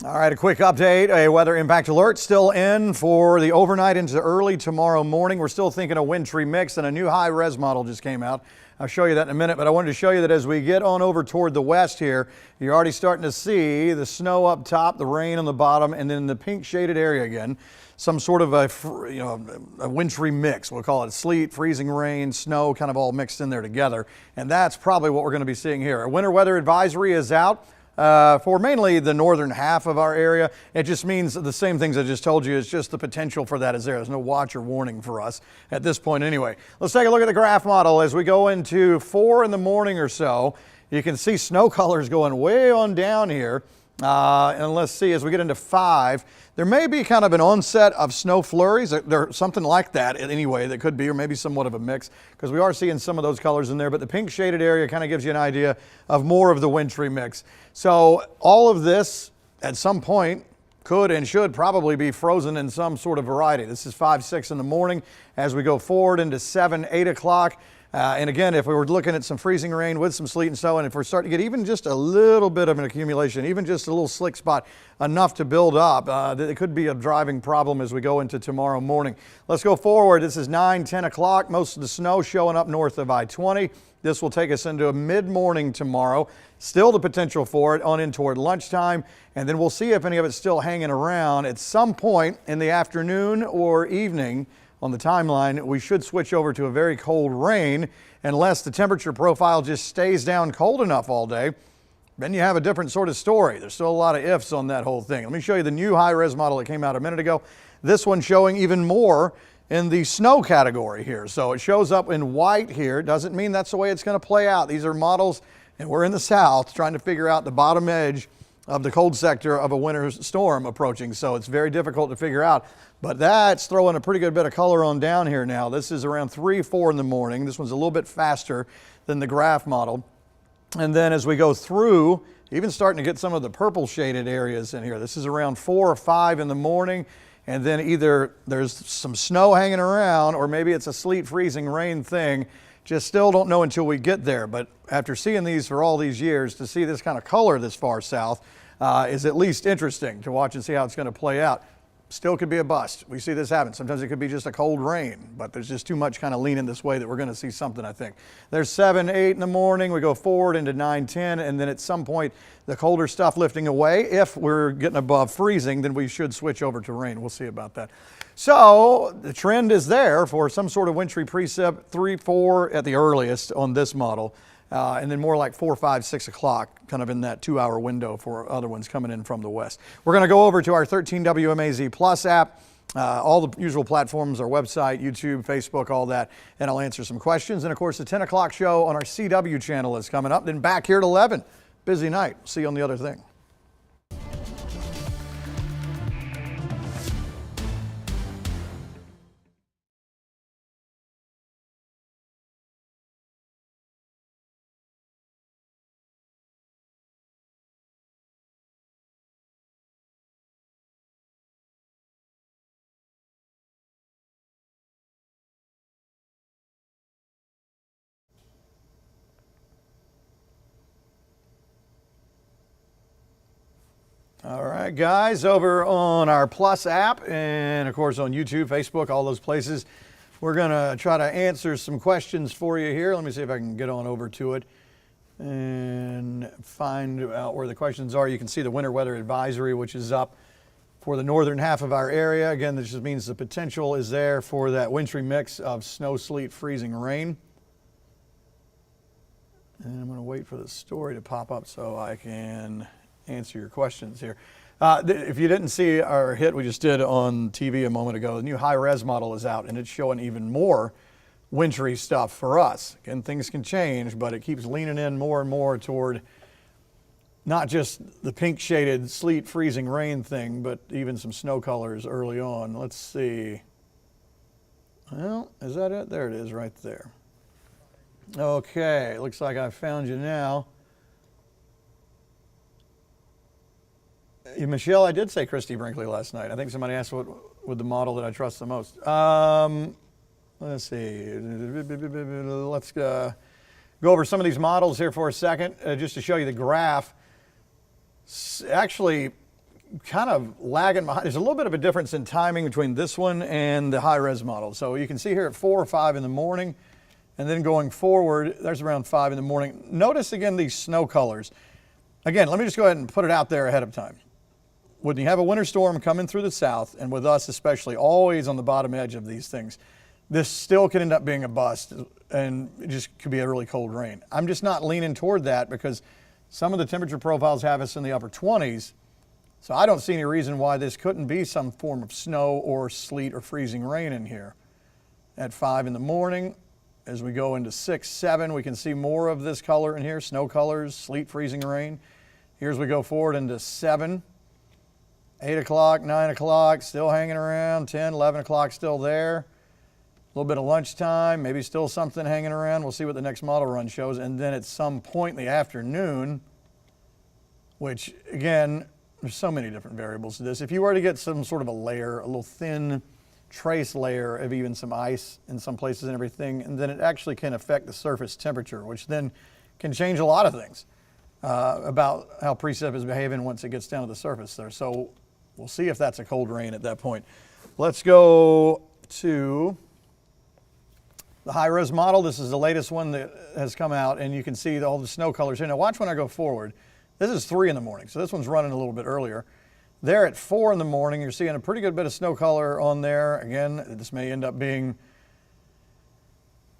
All right, a quick update. A weather impact alert still in for the overnight into early tomorrow morning. We're still thinking a wintry mix, and a new high-res model just came out. I'll show you that in a minute, but I wanted to show you that as we get on over toward the west here, you're already starting to see the snow up top, the rain on the bottom, and then the pink shaded area again. Some sort of a wintry mix. We'll call it sleet, freezing rain, snow, kind of all mixed in there together. And that's probably what we're going to be seeing here. A winter weather advisory is out for mainly the northern half of our area. It just means the same things I just told you. It's just the potential for that is there. There's no watch or warning for us at this point anyway. Let's take a look at the graph model as we go into 4 in the morning or so. You can see snow colors going way on down here. And let's see, as we get into 5, there may be kind of an onset of snow flurries. There something like that anyway that could be, or maybe somewhat of a mix, because we are seeing some of those colors in there. But the pink shaded area kind of gives you an idea of more of the wintry mix. So all of this at some point could and should probably be frozen in some sort of variety. This is 5, 6 in the morning as we go forward into 7, 8 o'clock. And again, if we were looking at some freezing rain with some sleet and snow, and if we're starting to get even just a little bit of an accumulation, even just a little slick spot, enough to build up, it could be a driving problem as we go into tomorrow morning. Let's go forward. This is 9, 10 o'clock. Most of the snow showing up north of I-20. This will take us into a mid-morning tomorrow. Still the potential for it on in toward lunchtime. And then we'll see if any of it's still hanging around at some point in the afternoon or evening. On the timeline, we should switch over to a very cold rain unless the temperature profile just stays down cold enough all day. Then you have a different sort of story. There's still a lot of ifs on that whole thing. Let me show you the new high-res model that came out a minute ago. This one showing even more in the snow category here. So it shows up in white here. Doesn't mean that's the way it's going to play out. These are models, and we're in the south trying to figure out the bottom edge of the cold sector of a winter storm approaching. So it's very difficult to figure out. But that's throwing a pretty good bit of color on down here now. This is around 3, 4 in the morning. This one's a little bit faster than the graph model. And then as we go through, even starting to get some of the purple shaded areas in here. This is around 4 or 5 in the morning. And then either there's some snow hanging around or maybe it's a sleet, freezing rain thing. Just still don't know until we get there. But after seeing these for all these years, to see this kind of color this far south is at least interesting to watch and see how it's going to play out. Still could be a bust. We see this happen. Sometimes it could be just a cold rain, but there's just too much kind of leaning this way that we're going to see something, I think. There's 7, 8 in the morning. We go forward into 9, 10, and then at some point, the colder stuff lifting away. If we're getting above freezing, then we should switch over to rain. We'll see about that. So the trend is there for some sort of wintry precip, 3, 4 at the earliest on this model. And then more like 4, 5, 6 o'clock, kind of in that 2-hour window for other ones coming in from the west. We're going to go over to our 13 WMAZ Plus app, all the usual platforms, our website, YouTube, Facebook, all that, and I'll answer some questions. And of course, the 10 o'clock show on our CW channel is coming up. Then back here at 11. Busy night. See you on the other thing. All right, guys, over on our Plus app and, of course, on YouTube, Facebook, all those places, we're going to try to answer some questions for you here. Let me see if I can get on over to it and find out where the questions are. You can see the winter weather advisory, which is up for the northern half of our area. Again, this just means the potential is there for that wintry mix of snow, sleet, freezing rain. And I'm going to wait for the story to pop up so I can answer your questions here. If you didn't see our hit we just did on TV a moment ago, the new high-res model is out and it's showing even more wintry stuff for us. Again, things can change, but it keeps leaning in more and more toward not just the pink shaded sleet, freezing rain thing, but even some snow colors early on. Let's see. Well, is that it? There it is right there. Okay, looks like I found you now. Michelle, I did say Christy Brinkley last night. I think somebody asked what with the model that I trust the most. Let's see. Let's go over some of these models here for a second, just to show you the graph. Actually, kind of lagging behind. There's a little bit of a difference in timing between this one and the high-res model. So you can see here at 4 or 5 in the morning, and then going forward, there's around 5 in the morning. Notice again these snow colors. Again, let me just go ahead and put it out there ahead of time. When you have a winter storm coming through the south, and with us especially, always on the bottom edge of these things, this still could end up being a bust, and it just could be a really cold rain. I'm just not leaning toward that because some of the temperature profiles have us in the upper 20s. So I don't see any reason why this couldn't be some form of snow or sleet or freezing rain in here. At 5 in the morning, as we go into 6, 7, we can see more of this color in here, snow colors, sleet, freezing rain. Here as we go forward into 7, 8 o'clock, 9 o'clock, still hanging around, 10, 11 o'clock still there. A little bit of lunchtime, maybe still something hanging around. We'll see what the next model run shows. And then at some point in the afternoon, which again, there's so many different variables to this. If you were to get some sort of a layer, a little thin trace layer of even some ice in some places and everything, and then it actually can affect the surface temperature, which then can change a lot of things about how precip is behaving once it gets down to the surface there. So we'll see if that's a cold rain at that point. Let's go to the high-res model. This is the latest one that has come out, and you can see all the snow colors here. Now watch when I go forward. This is 3 in the morning, so this one's running a little bit earlier. There at 4 in the morning, you're seeing a pretty good bit of snow color on there. Again, this may end up being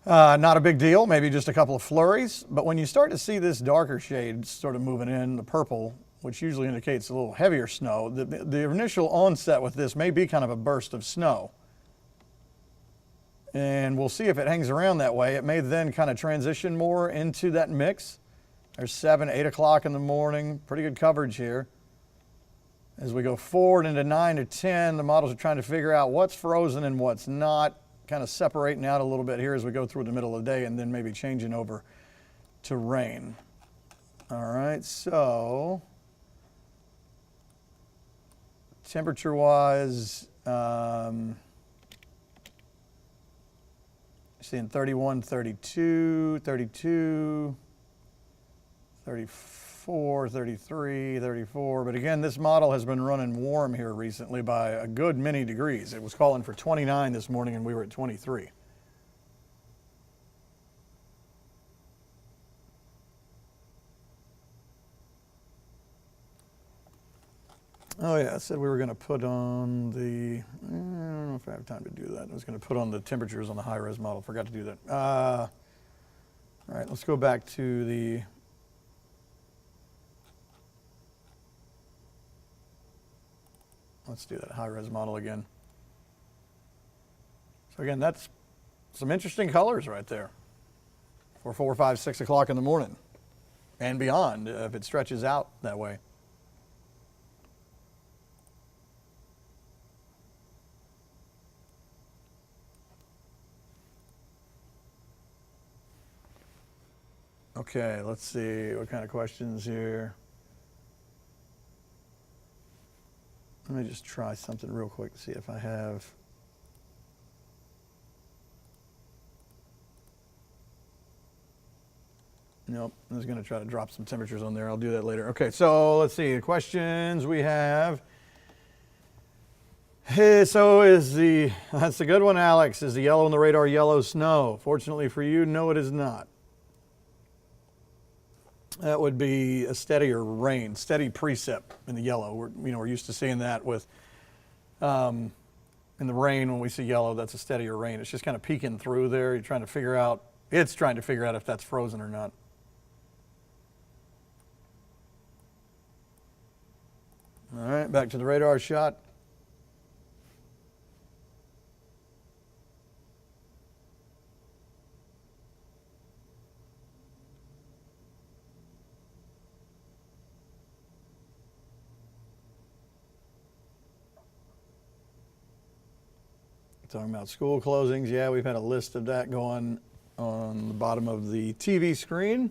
not a big deal, maybe just a couple of flurries. But when you start to see this darker shade sort of moving in, the purple, which usually indicates a little heavier snow, the initial onset with this may be kind of a burst of snow. And we'll see if it hangs around that way. It may then kind of transition more into that mix. There's 7, 8 o'clock in the morning, pretty good coverage here. As we go forward into 9 to 10, the models are trying to figure out what's frozen and what's not, kind of separating out a little bit here as we go through the middle of the day and then maybe changing over to rain. All right, so temperature-wise, seeing 31, 32, 32, 34, 33, 34. But again, this model has been running warm here recently by a good many degrees. It was calling for 29 this morning and we were at 23. Oh yeah, I said we were going to put on the, I don't know if I have time to do that. I was going to put on the temperatures on the high-res model. Forgot to do that. All right, let's go back to the, let's do that high-res model again. So again, that's some interesting colors right there for 4, 5, 6 o'clock in the morning and beyond if it stretches out that way. Okay, let's see what kind of questions here. Let me just try something real quick to see if I have. Nope, I was going to try to drop some temperatures on there. I'll do that later. Okay, so let's see the questions we have. Hey, so that's a good one, Alex. Is the yellow on the radar yellow snow? Fortunately for you, no, it is not. That would be a steadier rain, steady precip in the yellow. We're used to seeing that with in the rain. When we see yellow, that's a steadier rain. It's just kind of peeking through there. It's trying to figure out if that's frozen or not. All right, back to the radar shot. Talking about school closings, yeah, we've had a list of that going on the bottom of the TV screen.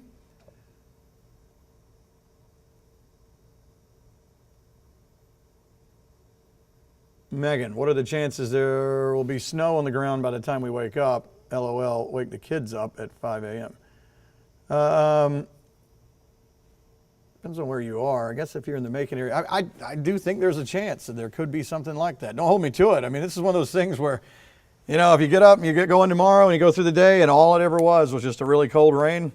Megan, what are the chances there will be snow on the ground by the time we wake up? LOL, wake the kids up at 5 a.m. Depends Depends on where you are. I guess if you're in the Macon area, I do think there's a chance that there could be something like that. Don't hold me to it. I mean, this is one of those things where, you know, if you get up and you get going tomorrow and you go through the day and all it ever was just a really cold rain,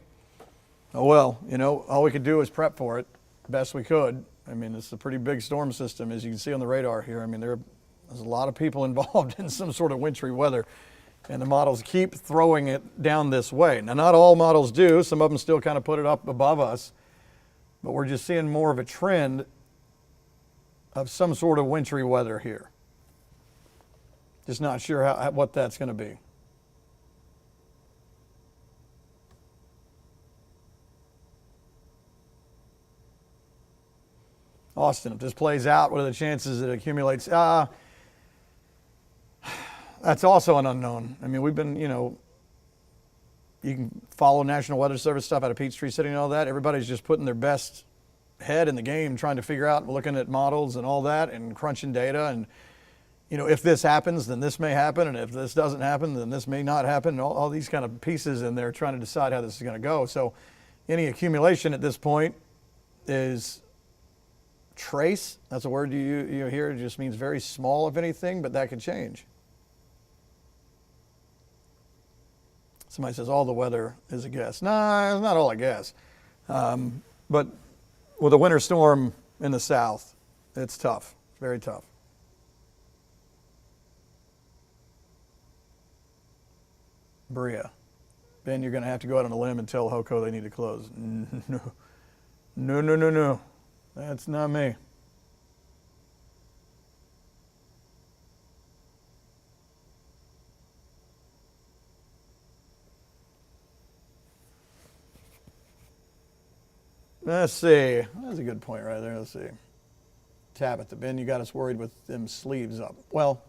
oh well, you know, all we could do is prep for it best we could. I mean, it's a pretty big storm system, as you can see on the radar here. I mean, there's a lot of people involved in some sort of wintry weather, and the models keep throwing it down this way. Now, not all models do. Some of them still kind of put it up above us, but we're just seeing more of a trend of some sort of wintry weather here. Just not sure what that's going to be. Austin, if this plays out, what are the chances it accumulates? That's also an unknown. I mean, we've been, you know, you can follow National Weather Service stuff out of Peachtree City and all that. Everybody's just putting their best head in the game, trying to figure out, looking at models and all that and crunching data. And, you know, if this happens, then this may happen. And if this doesn't happen, then this may not happen. And all these kind of pieces in there trying to decide how this is going to go. So any accumulation at this point is trace. That's a word you hear. It just means very small, if anything, but that could change. Somebody says all the weather is a guess. Nah, it's not all a guess. But with a winter storm in the south, it's tough, very tough. Bria, Ben, you're going to have to go out on a limb and tell HOCO they need to close. No. That's not me. Let's see. That's a good point right there. Let's see. Tabitha, Ben, you got us worried with them sleeves up. Well,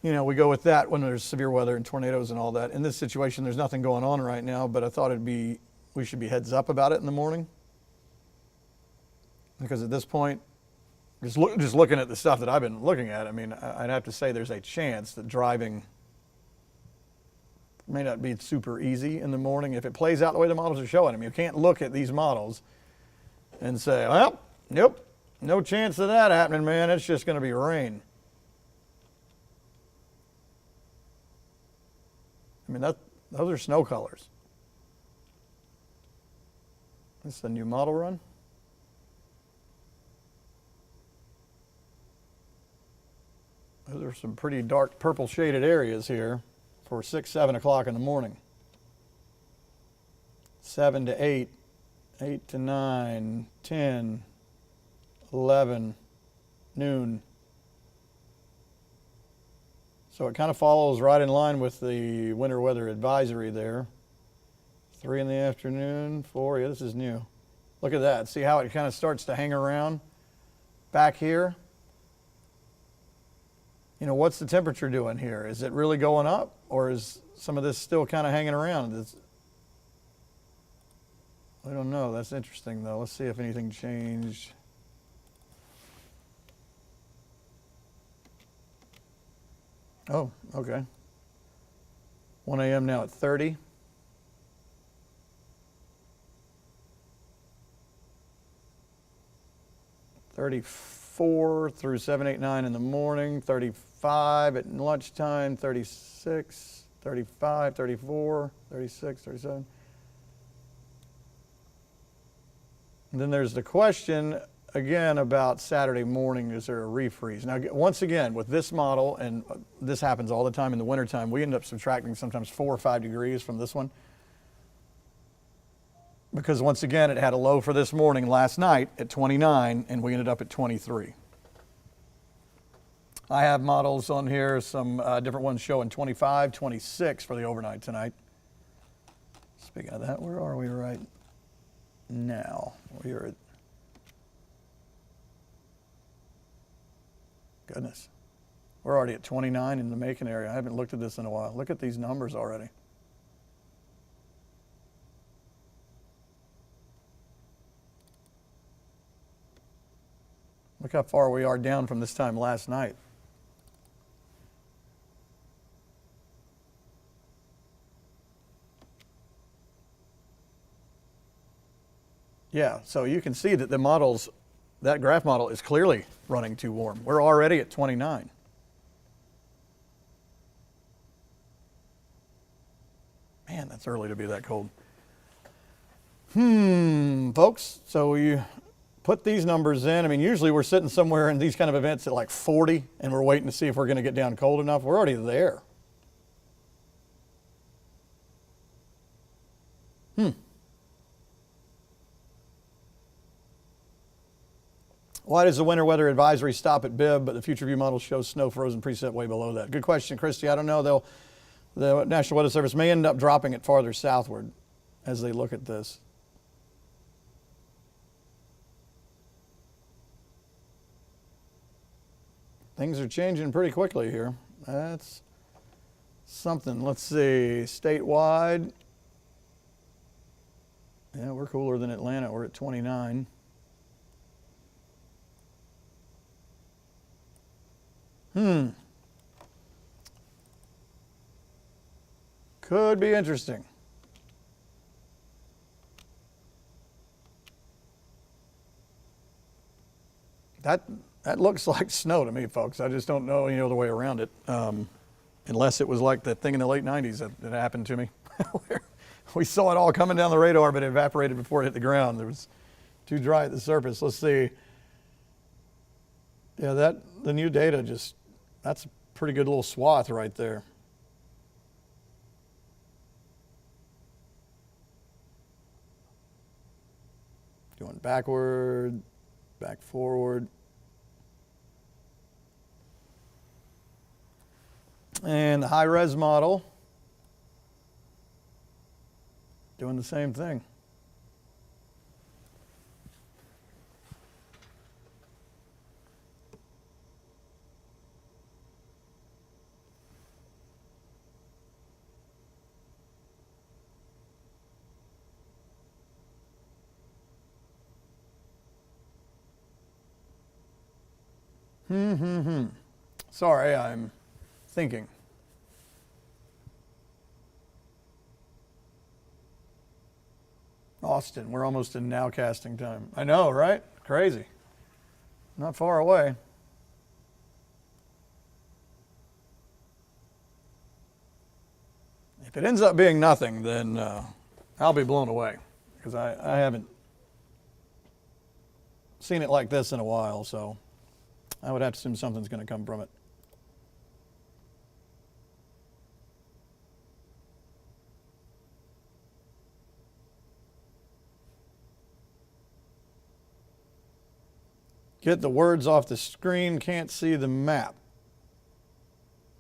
you know, we go with that when there's severe weather and tornadoes and all that. In this situation, there's nothing going on right now, but I thought we should be heads up about it in the morning. Because at this point, just looking at the stuff that I've been looking at, I mean, I'd have to say there's a chance that driving may not be super easy in the morning if it plays out the way the models are showing. I mean, you can't look at these models and say, well, nope, no chance of that happening, man. It's just going to be rain. I mean, those are snow colors. This is the new model run. Those are some pretty dark purple shaded areas here for 6, 7 o'clock in the morning. 7 to 8, 8 to 9, 10, 11, noon. So it kind of follows right in line with the winter weather advisory there. 3 in the afternoon, 4, yeah, this is new. Look at that, see how it kind of starts to hang around back here? You know, what's the temperature doing here? Is it really going up, or is some of this still kind of hanging around? I don't know. That's interesting, though. Let's see if anything changed. Oh, okay. 1 a.m. now at 30. .34 through 7, 8, 9 in the morning, 35 at lunchtime, 36, 35, 34, 36, 37. And then there's the question again about Saturday morning, is there a refreeze? Now, once again, with this model, and this happens all the time in the wintertime, we end up subtracting sometimes 4 or 5 degrees from this one. Because once again, it had a low for this morning last night at 29, and we ended up at 23. I have models on here, some different ones showing 25, 26 for the overnight tonight. Speaking of that, where are we right now? We are at, goodness, we're already at 29 in the Macon area. I haven't looked at this in a while. Look at these numbers already. Look how far we are down from this time last night. Yeah, so you can see that the models, that graph model is clearly running too warm. We're already at 29. Man, that's early to be that cold. Folks, so you put these numbers in. I mean, usually we're sitting somewhere in these kind of events at like 40, and we're waiting to see if we're going to get down cold enough. We're already there. Why does the winter weather advisory stop at Bibb, but the future view model shows snow frozen preset way below that? Good question, Christy. I don't know. The National Weather Service may end up dropping it farther southward as they look at this. Things are changing pretty quickly here. That's something. Let's see. Statewide. Yeah, we're cooler than Atlanta. We're at 29. Could be interesting. That looks like snow to me, folks. I just don't know any other way around it, unless it was like that thing in the late 90s that happened to me. Where we saw it all coming down the radar, but it evaporated before it hit the ground. It was too dry at the surface. Let's see. Yeah, the new data that's a pretty good little swath right there. Going backward, back forward. And the high-res model doing the same thing. Sorry, I'm thinking. Austin, we're almost in nowcasting time. I know, right? Crazy. Not far away. If it ends up being nothing, then I'll be blown away, because I haven't seen it like this in a while, so I would have to assume something's going to come from it. Get the words off the screen, can't see the map.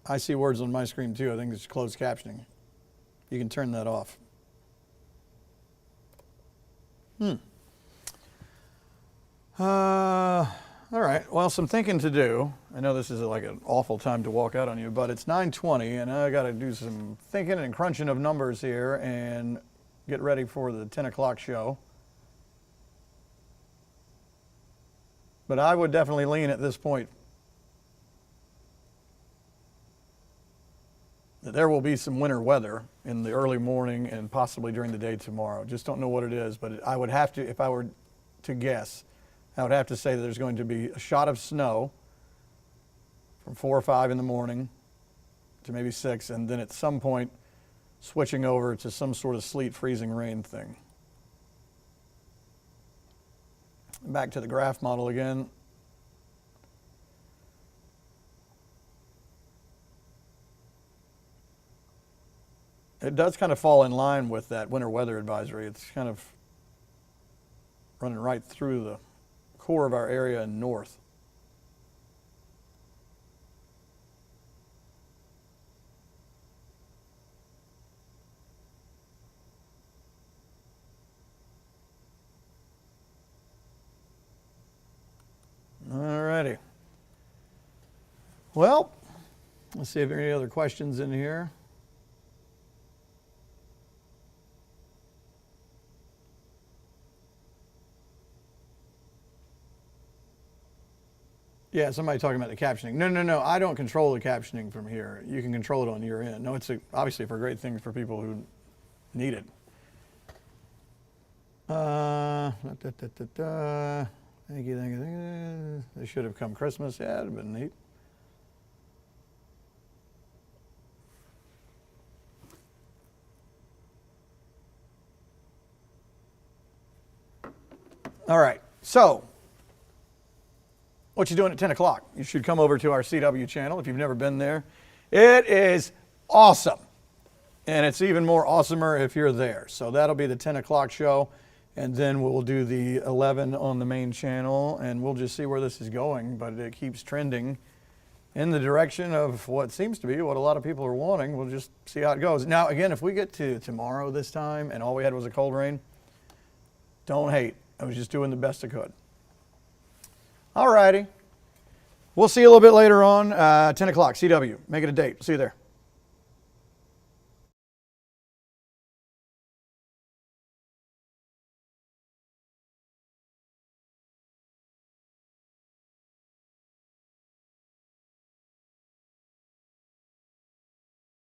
I see words on my screen too. I think it's closed captioning. You can turn that off. All right, well, some thinking to do. I know this is like an awful time to walk out on you, but it's 9:20 and I got to do some thinking and crunching of numbers here and get ready for the 10 o'clock show. But I would definitely lean at this point that there will be some winter weather in the early morning and possibly during the day tomorrow. Just don't know what it is, but I would have to, if I were to guess, I would have to say that there's going to be a shot of snow from 4 or 5 in the morning to maybe 6, and then at some point switching over to some sort of sleet, freezing rain thing. Back to the graph model again. It does kind of fall in line with that winter weather advisory. It's kind of running right through the core of our area and north. Alrighty. Well, let's see if there are any other questions in here. Yeah, somebody talking about the captioning. No, I don't control the captioning from here. You can control it on your end. No, it's obviously for great things for people who need it. Thank you. They should have come Christmas. Yeah, it'd have been neat. All right, so what you doing at 10 o'clock? You should come over to our CW channel if you've never been there. It is awesome, and it's even more awesomer if you're there. So that'll be the 10 o'clock show, and then we'll do the 11 on the main channel, and we'll just see where this is going, but it keeps trending in the direction of what seems to be what a lot of people are wanting. We'll just see how it goes. Now, again, if we get to tomorrow this time and all we had was a cold rain, don't hate. I was just doing the best I could. All righty. We'll see you a little bit later on, 10 o'clock, CW. Make it a date. See you there.